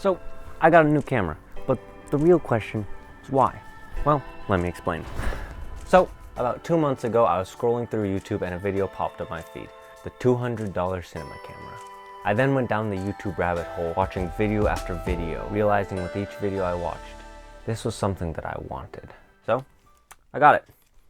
So, I got a new camera, but the real question is why? Well, let me explain. So, about 2 months ago, I was scrolling through YouTube and a video popped up my feed, the $200 cinema camera. I then went down the YouTube rabbit hole, watching video after video, realizing with each video I watched, this was something that I wanted. So, I got it.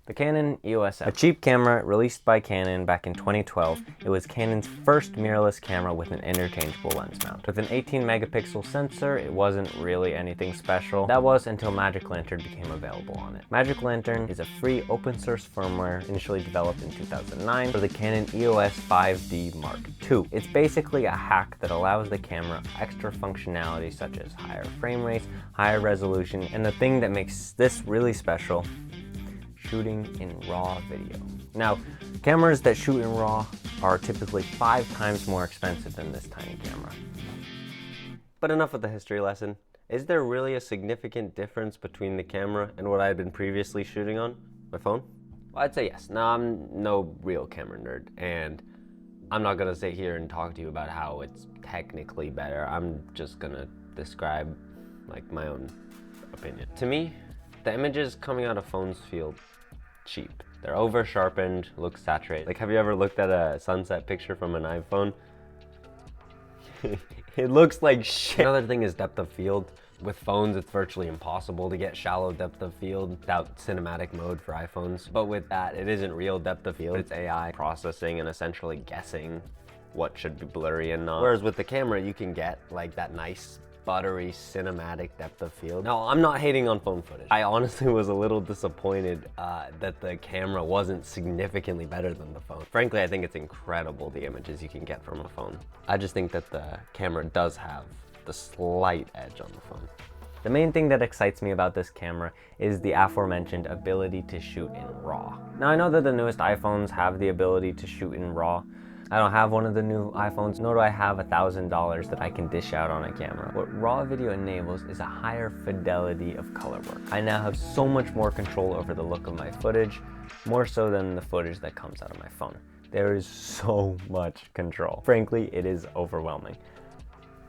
The Canon EOS-M. A cheap camera released by Canon back in 2012, it was Canon's first mirrorless camera with an interchangeable lens mount. With an 18 megapixel sensor, it wasn't really anything special. That was until Magic Lantern became available on it. Magic Lantern is a free open source firmware initially developed in 2009 for the Canon EOS 5D Mark II. It's basically a hack that allows the camera extra functionality such as higher frame rates, higher resolution, and the thing that makes this really special, shooting in RAW video. Now, cameras that shoot in RAW are typically 5 times more expensive than this tiny camera. But enough of the history lesson. Is there really a significant difference between the camera and what I had been previously shooting on? My phone? Well, I'd say yes. Now, I'm no real camera nerd, and I'm not gonna sit here and talk to you about how it's technically better. I'm just gonna describe like my own opinion. To me, the images coming out of phones feel cheap. They're over sharpened, look saturated. Like, have you ever looked at a sunset picture from an iPhone? It looks like shit. Another thing is depth of field. With phones, it's virtually impossible to get shallow depth of field without cinematic mode for iPhones. But with that, it isn't real depth of field. It's AI processing and essentially guessing what should be blurry and not. Whereas with the camera, you can get like that nice buttery cinematic depth of field. Now, I'm not hating on phone footage. I honestly was a little disappointed that the camera wasn't significantly better than the phone. Frankly, I think it's incredible the images you can get from a phone. I just think that the camera does have the slight edge on the phone. The main thing that excites me about this camera is the aforementioned ability to shoot in RAW. Now, I know that the newest iPhones have the ability to shoot in RAW. I don't have one of the new iPhones, nor do I have $1,000 that I can dish out on a camera. What RAW video enables is a higher fidelity of color work. I now have so much more control over the look of my footage, more so than the footage that comes out of my phone. There is so much control. Frankly, it is overwhelming.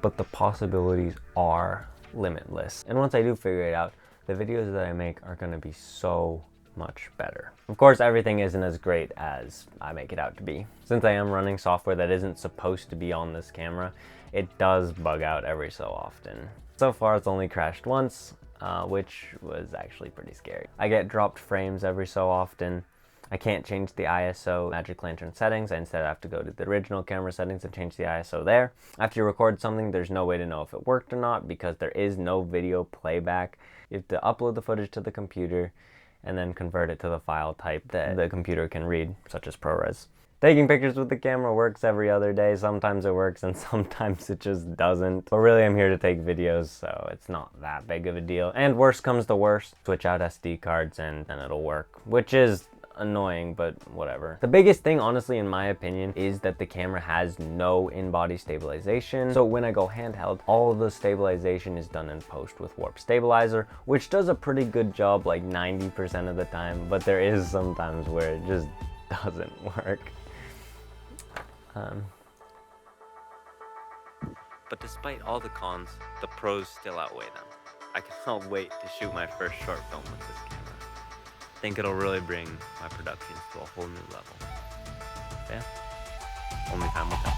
But the possibilities are limitless. And once I do figure it out, the videos that I make are gonna be so much better. Of course, everything isn't as great as I make it out to be. Since I am running software that isn't supposed to be on this camera, it does bug out every so often. So far, it's only crashed once, which was actually pretty scary. I get dropped frames every so often. I can't change the ISO Magic Lantern settings. I instead have to go to the original camera settings and change the ISO there. After you record something, there's no way to know if it worked or not because there is no video playback. You have to upload the footage to the computer and then convert it to the file type that the computer can read, such as ProRes. Taking pictures with the camera works every other day. Sometimes it works and sometimes it just doesn't. But really, I'm here to take videos, so it's not that big of a deal. And worst comes to worst, switch out SD cards and then it'll work, which is annoying, but whatever. The biggest thing, honestly, in my opinion, is that the camera has no in-body stabilization. So when I go handheld, all of the stabilization is done in post with Warp Stabilizer, which does a pretty good job like 90% of the time, but there is some times where it just doesn't work. But despite all the cons, the pros still outweigh them. I cannot wait to shoot my first short film with this camera. I think it'll really bring my productions to a whole new level. Yeah, only time will tell.